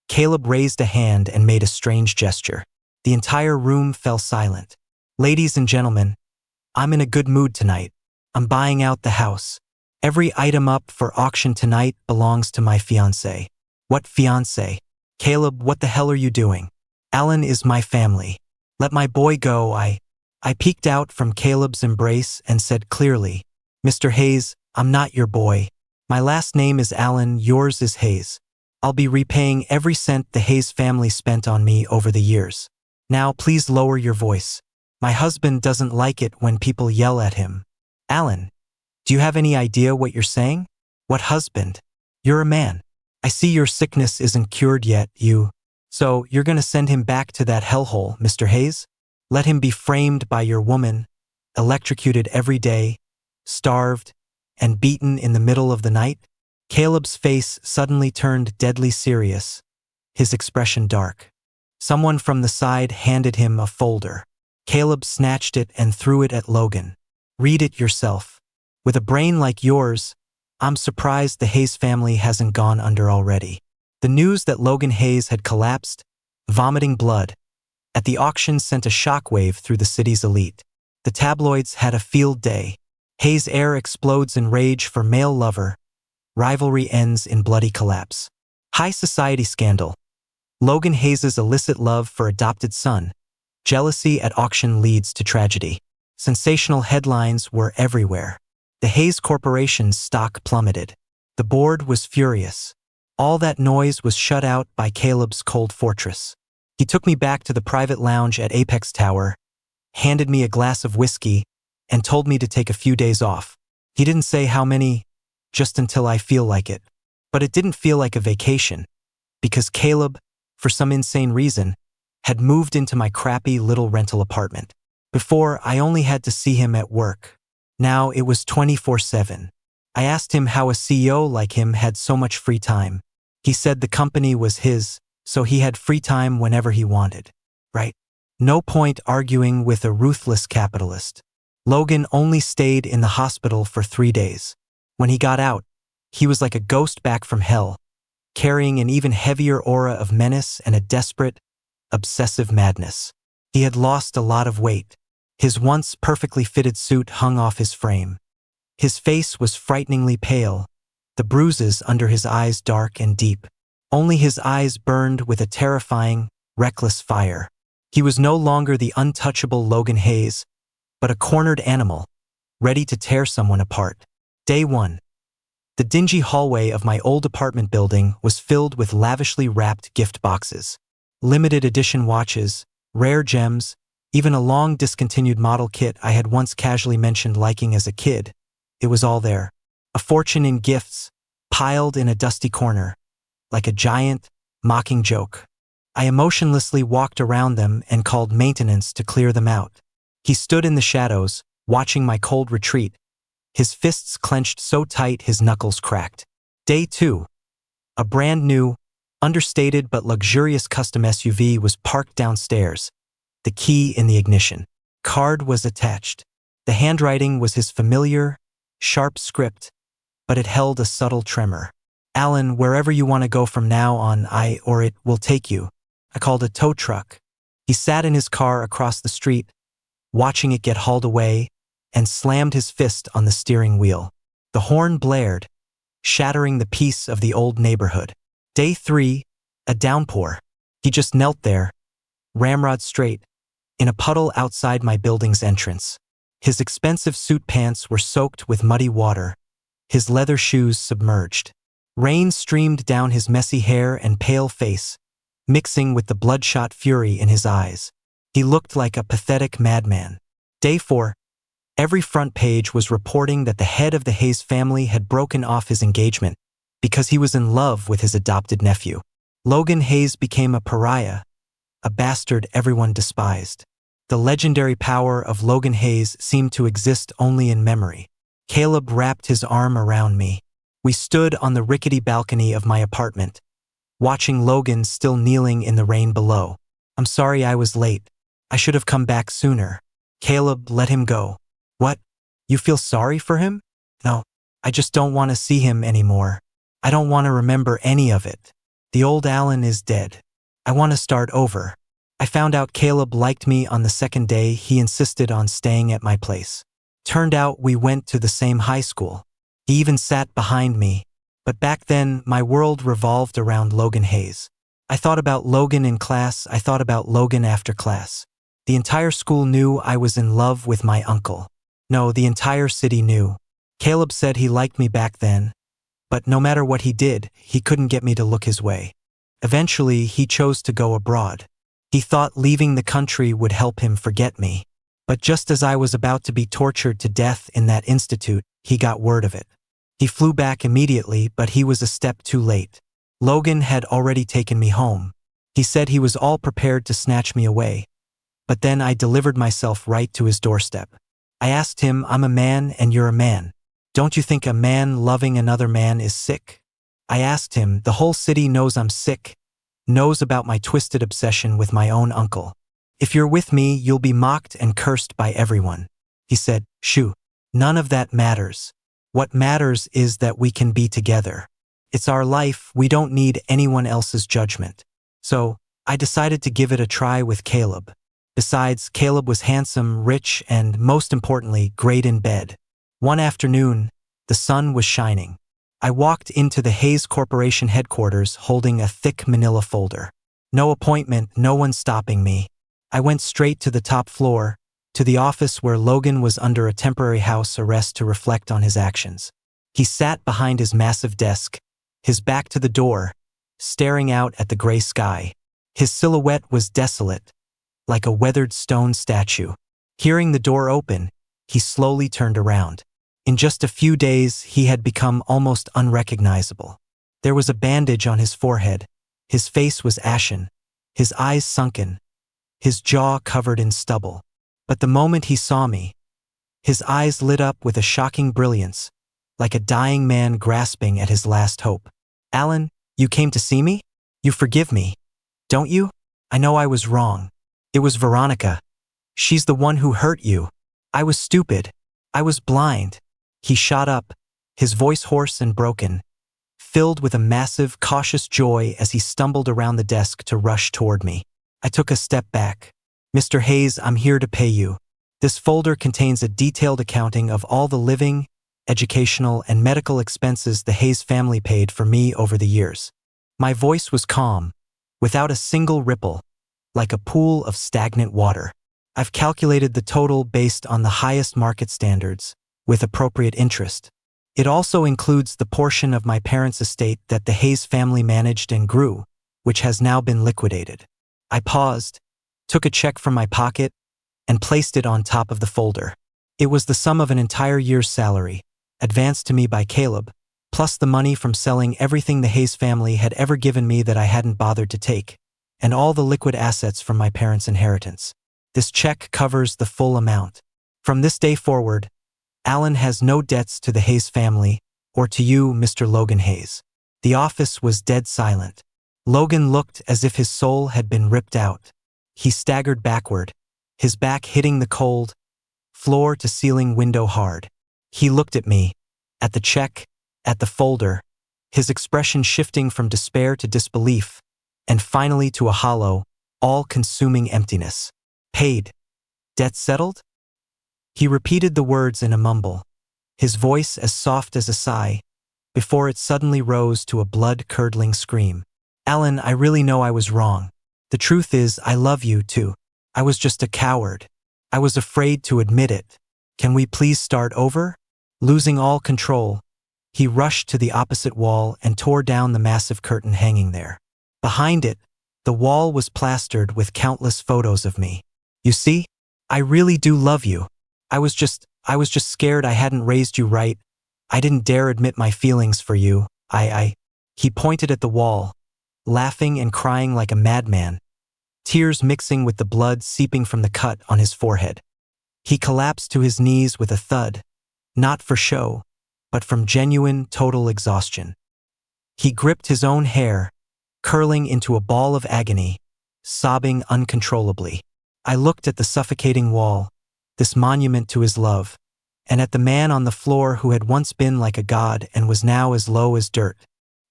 Caleb raised a hand and made a strange gesture. The entire room fell silent. Ladies and gentlemen, I'm in a good mood tonight. I'm buying out the house. Every item up for auction tonight belongs to my fiancé. What fiancé? Caleb, what the hell are you doing? Alan is my family. Let my boy go. I peeked out from Caleb's embrace and said clearly, Mr. Hayes, I'm not your boy. My last name is Alan, yours is Hayes. I'll be repaying every cent the Hayes family spent on me over the years. Now please lower your voice. My husband doesn't like it when people yell at him. Alan, do you have any idea what you're saying? What husband? You're a man. I see your sickness isn't cured yet, So you're gonna send him back to that hellhole, Mr. Hayes? Let him be framed by your woman, electrocuted every day, starved, and beaten in the middle of the night? Caleb's face suddenly turned deadly serious, his expression dark. Someone from the side handed him a folder. Caleb snatched it and threw it at Logan. Read it yourself. With a brain like yours, I'm surprised the Hayes family hasn't gone under already. The news that Logan Hayes had collapsed, vomiting blood, at the auction sent a shockwave through the city's elite. The tabloids had a field day. Hayes heir explodes in rage for male lover. Rivalry ends in bloody collapse. High society scandal. Logan Hayes' illicit love for adopted son. Jealousy at auction leads to tragedy. Sensational headlines were everywhere. The Hayes Corporation's stock plummeted. The board was furious. All that noise was shut out by Caleb's cold fortress. He took me back to the private lounge at Apex Tower, handed me a glass of whiskey, and told me to take a few days off. He didn't say how many, just until I feel like it. But it didn't feel like a vacation, because Caleb, for some insane reason, had moved into my crappy little rental apartment. Before, I only had to see him at work. Now it was 24/7. I asked him how a CEO like him had so much free time. He said the company was his, so he had free time whenever he wanted. Right? No point arguing with a ruthless capitalist. Logan only stayed in the hospital for 3 days. When he got out, he was like a ghost back from hell, carrying an even heavier aura of menace and a desperate, obsessive madness. He had lost a lot of weight. His once perfectly fitted suit hung off his frame. His face was frighteningly pale, the bruises under his eyes dark and deep. Only his eyes burned with a terrifying, reckless fire. He was no longer the untouchable Logan Hayes, but a cornered animal, ready to tear someone apart. Day 1. The dingy hallway of my old apartment building was filled with lavishly wrapped gift boxes. Limited edition watches, rare gems, even a long discontinued model kit I had once casually mentioned liking as a kid. It was all there. A fortune in gifts, piled in a dusty corner, like a giant, mocking joke. I emotionlessly walked around them and called maintenance to clear them out. He stood in the shadows, watching my cold retreat, his fists clenched so tight his knuckles cracked. Day 2. A brand new, understated but luxurious custom SUV was parked downstairs, the key in the ignition. Card was attached. The handwriting was his familiar, sharp script, but it held a subtle tremor. Alan, wherever you want to go from now on, I or it will take you. I called a tow truck. He sat in his car across the street, watching it get hauled away, and slammed his fist on the steering wheel. The horn blared, shattering the peace of the old neighborhood. Day 3, a downpour. He just knelt there, ramrod straight, in a puddle outside my building's entrance. His expensive suit pants were soaked with muddy water, his leather shoes submerged. Rain streamed down his messy hair and pale face, mixing with the bloodshot fury in his eyes. He looked like a pathetic madman. Day 4. Every front page was reporting that the head of the Hayes family had broken off his engagement because he was in love with his adopted nephew. Logan Hayes became a pariah, a bastard everyone despised. The legendary power of Logan Hayes seemed to exist only in memory. Caleb wrapped his arm around me. We stood on the rickety balcony of my apartment, watching Logan still kneeling in the rain below. I'm sorry I was late. I should have come back sooner. Caleb let him go. What? You feel sorry for him? No, I just don't want to see him anymore. I don't want to remember any of it. The old Alan is dead. I want to start over. I found out Caleb liked me on the second day he insisted on staying at my place. Turned out we went to the same high school. He even sat behind me. But back then, my world revolved around Logan Hayes. I thought about Logan in class, I thought about Logan after class. The entire school knew I was in love with my uncle. No, the entire city knew. Caleb said he liked me back then, but no matter what he did, he couldn't get me to look his way. Eventually, he chose to go abroad. He thought leaving the country would help him forget me. But just as I was about to be tortured to death in that institute, he got word of it. He flew back immediately, but he was a step too late. Logan had already taken me home. He said he was all prepared to snatch me away. But then I delivered myself right to his doorstep. I asked him, I'm a man and you're a man. Don't you think a man loving another man is sick? I asked him, the whole city knows I'm sick, knows about my twisted obsession with my own uncle. If you're with me, you'll be mocked and cursed by everyone. He said, shoo, none of that matters. What matters is that we can be together. It's our life, we don't need anyone else's judgment. So, I decided to give it a try with Caleb. Besides, Caleb was handsome, rich, and, most importantly, great in bed. One afternoon, the sun was shining. I walked into the Hayes Corporation headquarters holding a thick manila folder. No appointment, no one stopping me. I went straight to the top floor, to the office where Logan was under a temporary house arrest to reflect on his actions. He sat behind his massive desk, his back to the door, staring out at the gray sky. His silhouette was desolate, like a weathered stone statue. Hearing the door open, he slowly turned around. In just a few days, he had become almost unrecognizable. There was a bandage on his forehead. His face was ashen, his eyes sunken, his jaw covered in stubble. But the moment he saw me, his eyes lit up with a shocking brilliance, like a dying man grasping at his last hope. Alan, you came to see me? You forgive me. Don't you? I know I was wrong. It was Veronica. She's the one who hurt you. I was stupid. I was blind. He shot up, his voice hoarse and broken, filled with a massive, cautious joy as he stumbled around the desk to rush toward me. I took a step back. Mr. Hayes, I'm here to pay you. This folder contains a detailed accounting of all the living, educational, and medical expenses the Hayes family paid for me over the years. My voice was calm, without a single ripple, like a pool of stagnant water. I've calculated the total based on the highest market standards, with appropriate interest. It also includes the portion of my parents' estate that the Hayes family managed and grew, which has now been liquidated. I paused, took a check from my pocket, and placed it on top of the folder. It was the sum of an entire year's salary, advanced to me by Caleb, plus the money from selling everything the Hayes family had ever given me that I hadn't bothered to take, and all the liquid assets from my parents' inheritance. This check covers the full amount. From this day forward, Alan has no debts to the Hayes family, or to you, Mr. Logan Hayes. The office was dead silent. Logan looked as if his soul had been ripped out. He staggered backward, his back hitting the cold, floor-to-ceiling window hard. He looked at me, at the check, at the folder, his expression shifting from despair to disbelief, and finally to a hollow, all-consuming emptiness. Paid. Debt settled? He repeated the words in a mumble, his voice as soft as a sigh, before it suddenly rose to a blood-curdling scream. Alan, I really know I was wrong. The truth is, I love you, too. I was just a coward. I was afraid to admit it. Can we please start over? Losing all control, he rushed to the opposite wall and tore down the massive curtain hanging there. Behind it, the wall was plastered with countless photos of me. You see? I really do love you. I was just scared I hadn't raised you right. I didn't dare admit my feelings for you. He pointed at the wall, laughing and crying like a madman, tears mixing with the blood seeping from the cut on his forehead. He collapsed to his knees with a thud, not for show, but from genuine, total exhaustion. He gripped his own hair, curling into a ball of agony, sobbing uncontrollably. I looked at the suffocating wall, this monument to his love, and at the man on the floor who had once been like a god and was now as low as dirt.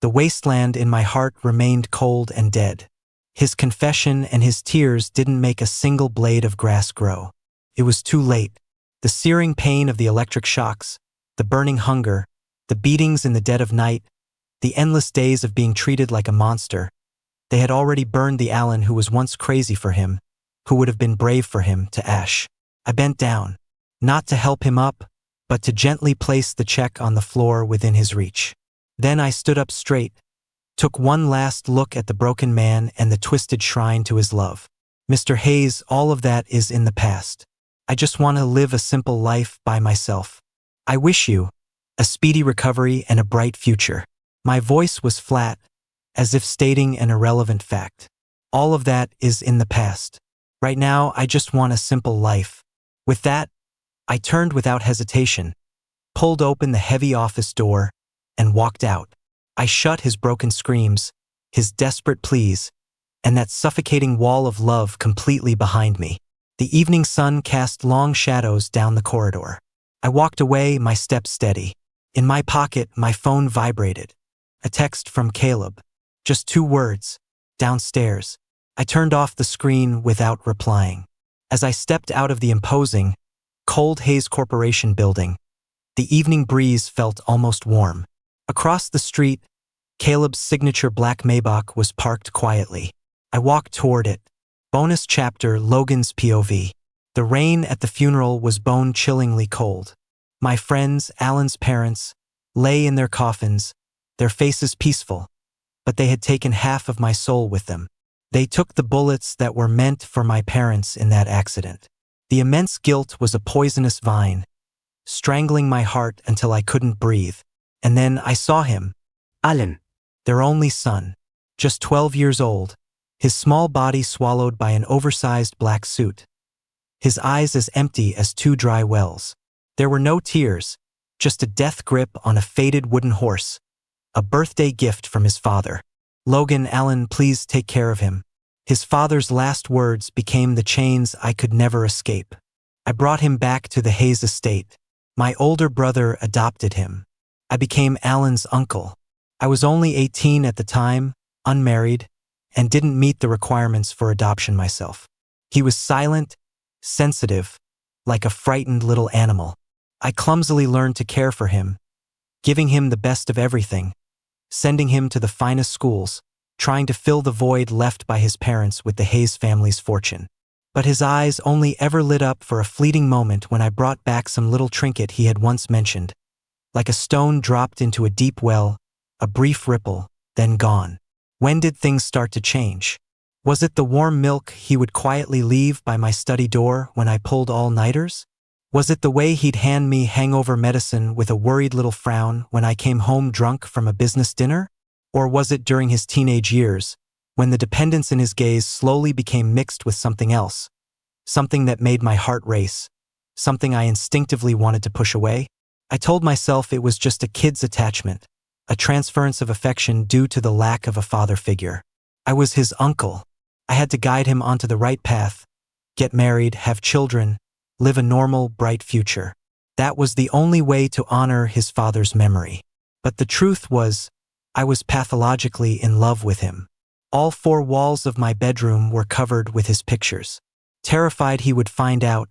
The wasteland in my heart remained cold and dead. His confession and his tears didn't make a single blade of grass grow. It was too late. The searing pain of the electric shocks, the burning hunger, the beatings in the dead of night, the endless days of being treated like a monster, they had already burned the Alan who was once crazy for him, who would have been brave for him, to ash. I bent down, not to help him up, but to gently place the check on the floor within his reach. Then I stood up straight, took one last look at the broken man and the twisted shrine to his love. Mr. Hayes, all of that is in the past. I just want to live a simple life by myself. I wish you a speedy recovery and a bright future. My voice was flat, as if stating an irrelevant fact. All of that is in the past. Right now, I just want a simple life. With that, I turned without hesitation, pulled open the heavy office door, and walked out. I shut his broken screams, his desperate pleas, and that suffocating wall of love completely behind me. The evening sun cast long shadows down the corridor. I walked away, my steps steady. In my pocket, my phone vibrated. A text from Caleb. Just 2 words. Downstairs. I turned off the screen without replying. As I stepped out of the imposing, cold Hayes Corporation building, the evening breeze felt almost warm. Across the street, Caleb's signature black Maybach was parked quietly. I walked toward it. Bonus chapter, Logan's POV. The rain at the funeral was bone-chillingly cold. My friends, Alan's parents, lay in their coffins, their faces peaceful, but they had taken half of my soul with them. They took the bullets that were meant for my parents in that accident. The immense guilt was a poisonous vine, strangling my heart until I couldn't breathe. And then I saw him. Alan. Their only son. Just 12 years old, his small body swallowed by an oversized black suit. His eyes as empty as 2 dry wells. There were no tears, just a death grip on a faded wooden horse, a birthday gift from his father. Logan, Alan, please take care of him. His father's last words became the chains I could never escape. I brought him back to the Hayes estate. My older brother adopted him. I became Alan's uncle. I was only 18 at the time, unmarried, and didn't meet the requirements for adoption myself. He was silent, sensitive, like a frightened little animal. I clumsily learned to care for him, giving him the best of everything, sending him to the finest schools, trying to fill the void left by his parents with the Hayes family's fortune. But his eyes only ever lit up for a fleeting moment when I brought back some little trinket he had once mentioned. Like a stone dropped into a deep well, a brief ripple, then gone. When did things start to change? Was it the warm milk he would quietly leave by my study door when I pulled all-nighters? Was it the way he'd hand me hangover medicine with a worried little frown when I came home drunk from a business dinner? Or was it during his teenage years, when the dependence in his gaze slowly became mixed with something else, something that made my heart race, something I instinctively wanted to push away? I told myself it was just a kid's attachment, a transference of affection due to the lack of a father figure. I was his uncle. I had to guide him onto the right path, get married, have children, live a normal, bright future. That was the only way to honor his father's memory. But the truth was, I was pathologically in love with him. All four walls of my bedroom were covered with his pictures. Terrified he would find out,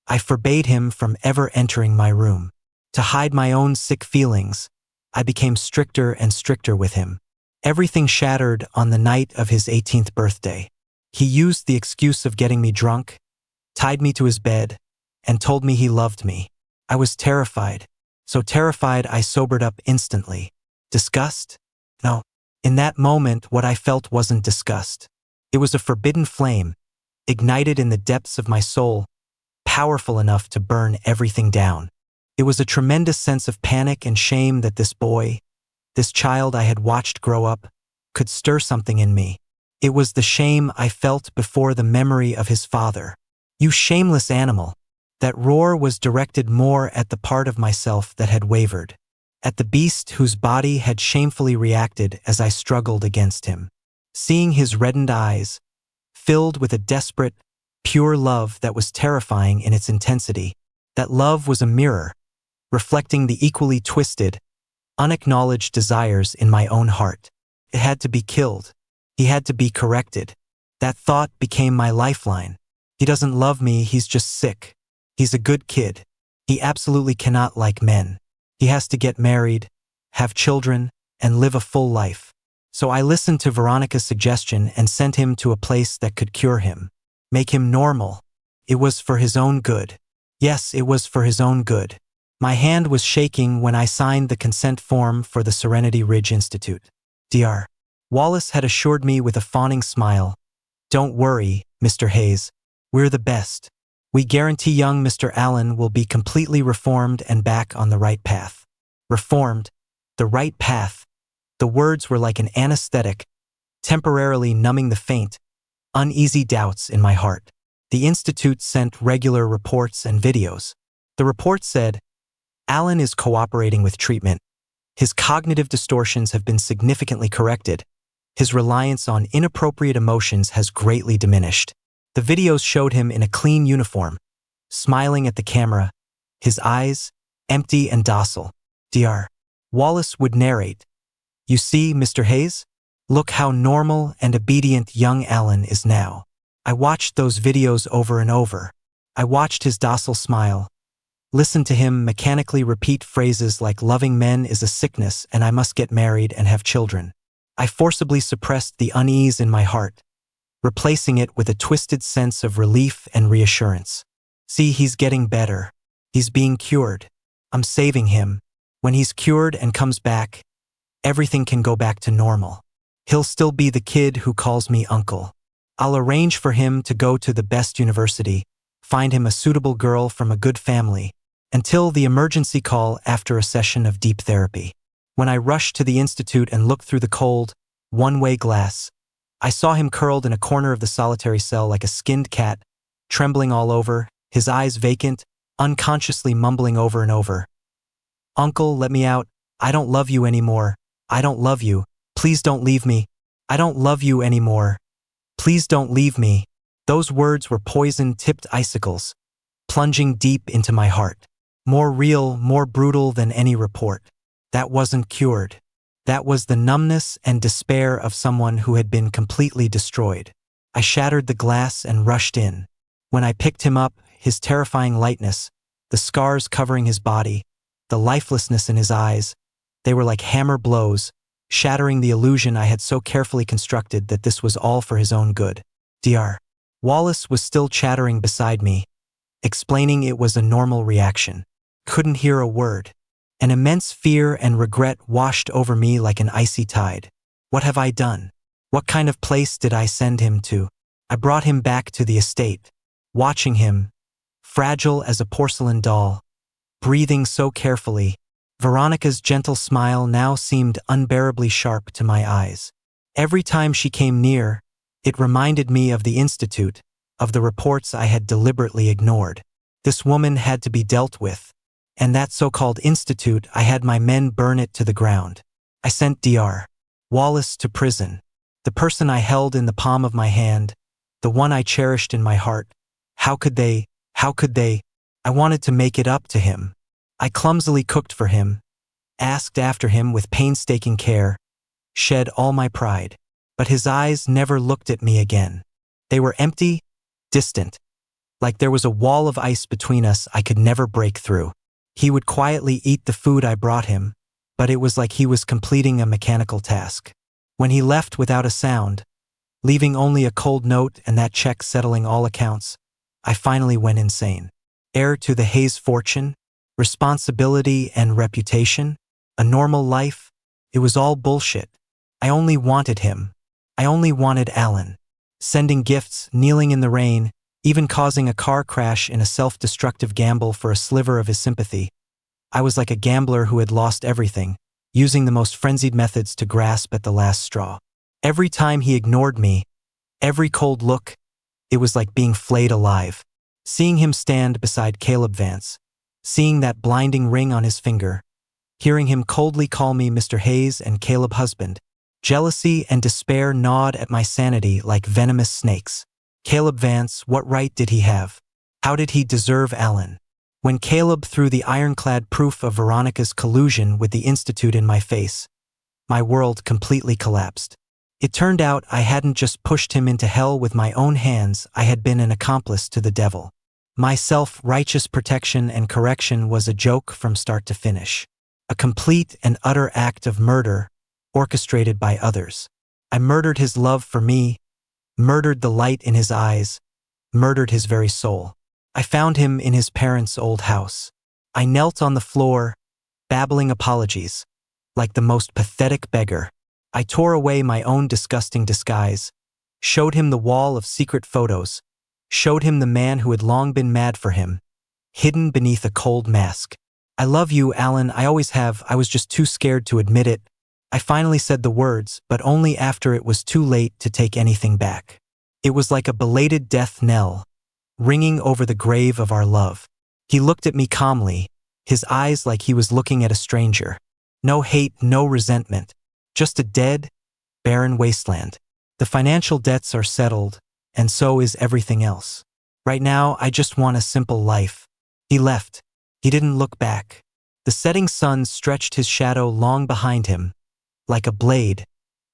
I forbade him from ever entering my room. To hide my own sick feelings, I became stricter and stricter with him. Everything shattered on the night of his 18th birthday. He used the excuse of getting me drunk, tied me to his bed, and told me he loved me. I was terrified. So terrified I sobered up instantly. Disgust? No. In that moment, what I felt wasn't disgust. It was a forbidden flame, ignited in the depths of my soul, powerful enough to burn everything down. It was a tremendous sense of panic and shame that this boy, this child I had watched grow up, could stir something in me. It was the shame I felt before the memory of his father. You shameless animal. That roar was directed more at the part of myself that had wavered, at the beast whose body had shamefully reacted as I struggled against him. Seeing his reddened eyes, filled with a desperate, pure love that was terrifying in its intensity, that love was a mirror, reflecting the equally twisted, unacknowledged desires in my own heart. It had to be killed. He had to be corrected. That thought became my lifeline. He doesn't love me, he's just sick. He's a good kid. He absolutely cannot like men. He has to get married, have children, and live a full life. So I listened to Veronica's suggestion and sent him to a place that could cure him, make him normal. It was for his own good. Yes, it was for his own good. My hand was shaking when I signed the consent form for the Serenity Ridge Institute. Dr. Wallace had assured me with a fawning smile, "Don't worry, Mr. Hayes. We're the best. We guarantee young Mr. Allen will be completely reformed and back on the right path." Reformed, the right path. The words were like an anesthetic, temporarily numbing the faint, uneasy doubts in my heart. The Institute sent regular reports and videos. The report said, Allen is cooperating with treatment. His cognitive distortions have been significantly corrected. His reliance on inappropriate emotions has greatly diminished. The videos showed him in a clean uniform, smiling at the camera, his eyes empty and docile. Dr. Wallace would narrate, "You see, Mr. Hayes? Look how normal and obedient young Allen is now." I watched those videos over and over. I watched his docile smile, listened to him mechanically repeat phrases like "loving men is a sickness and I must get married and have children." I forcibly suppressed the unease in my heart, replacing it with a twisted sense of relief and reassurance. See, he's getting better. He's being cured. I'm saving him. When he's cured and comes back, everything can go back to normal. He'll still be the kid who calls me uncle. I'll arrange for him to go to the best university, find him a suitable girl from a good family, until the emergency call after a session of deep therapy. When I rushed to the institute and looked through the cold, one-way glass, I saw him curled in a corner of the solitary cell like a skinned cat, trembling all over, his eyes vacant, unconsciously mumbling over and over, "Uncle, let me out. I don't love you anymore. I don't love you. Please don't leave me. I don't love you anymore." Please don't leave me. Those words were poison-tipped icicles, plunging deep into my heart. More real, more brutal than any report. That wasn't cured. That was the numbness and despair of someone who had been completely destroyed. I shattered the glass and rushed in. When I picked him up, his terrifying lightness, the scars covering his body, the lifelessness in his eyes, they were like hammer blows, shattering the illusion I had so carefully constructed that this was all for his own good. Dr. Wallace was still chattering beside me, explaining it was a normal reaction. Couldn't hear a word. An immense fear and regret washed over me like an icy tide. What have I done? What kind of place did I send him to? I brought him back to the estate, watching him, fragile as a porcelain doll, breathing so carefully. Veronica's gentle smile now seemed unbearably sharp to my eyes. Every time she came near, it reminded me of the institute, of the reports I had deliberately ignored. This woman had to be dealt with, and that so-called institute, I had my men burn it to the ground. I sent Dr. Wallace to prison. The person I held in the palm of my hand, the one I cherished in my heart. How could they? I wanted to make it up to him. I clumsily cooked for him, asked after him with painstaking care, shed all my pride. But his eyes never looked at me again. They were empty, distant, like there was a wall of ice between us I could never break through. He would quietly eat the food I brought him, but it was like he was completing a mechanical task. When he left without a sound, leaving only a cold note and that check settling all accounts, I finally went insane. Heir to the Hayes fortune, responsibility and reputation, a normal life, it was all bullshit. I only wanted him. I only wanted Alan. Sending gifts, kneeling in the rain, even causing a car crash in a self-destructive gamble for a sliver of his sympathy. I was like a gambler who had lost everything, using the most frenzied methods to grasp at the last straw. Every time he ignored me, every cold look, it was like being flayed alive. Seeing him stand beside Caleb Vance, seeing that blinding ring on his finger, hearing him coldly call me Mr. Hayes and Caleb husband, jealousy and despair gnawed at my sanity like venomous snakes. Caleb Vance, what right did he have? How did he deserve Alan? When Caleb threw the ironclad proof of Veronica's collusion with the Institute in my face, my world completely collapsed. It turned out I hadn't just pushed him into hell with my own hands, I had been an accomplice to the devil. My self-righteous protection and correction was a joke from start to finish. A complete and utter act of murder, orchestrated by others. I murdered his love for me, murdered the light in his eyes, murdered his very soul. I found him in his parents' old house. I knelt on the floor, babbling apologies, like the most pathetic beggar. I tore away my own disgusting disguise, showed him the wall of secret photos, showed him the man who had long been mad for him, hidden beneath a cold mask. I love you, Alan, I always have, I was just too scared to admit it. I finally said the words, but only after it was too late to take anything back. It was like a belated death knell, ringing over the grave of our love. He looked at me calmly, his eyes like he was looking at a stranger. No hate, no resentment, just a dead, barren wasteland. The financial debts are settled, and so is everything else. Right now, I just want a simple life. He left. He didn't look back. The setting sun stretched his shadow long behind him, like a blade,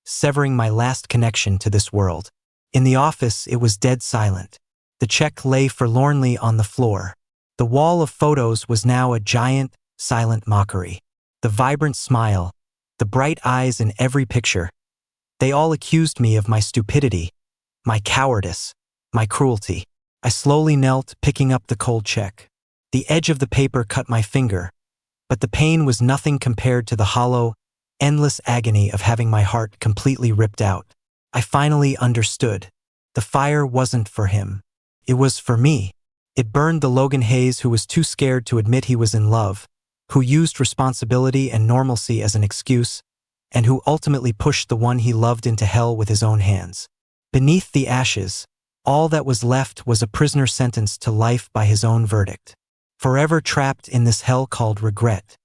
severing my last connection to this world. In the office, it was dead silent. The check lay forlornly on the floor. The wall of photos was now a giant, silent mockery. The vibrant smile, the bright eyes in every picture, they all accused me of my stupidity, my cowardice, my cruelty. I slowly knelt, picking up the cold check. The edge of the paper cut my finger, but the pain was nothing compared to the hollow, endless agony of having my heart completely ripped out. I finally understood. The fire wasn't for him. It was for me. It burned the Logan Hayes who was too scared to admit he was in love, who used responsibility and normalcy as an excuse, and who ultimately pushed the one he loved into hell with his own hands. Beneath the ashes, all that was left was a prisoner sentenced to life by his own verdict. Forever trapped in this hell called regret.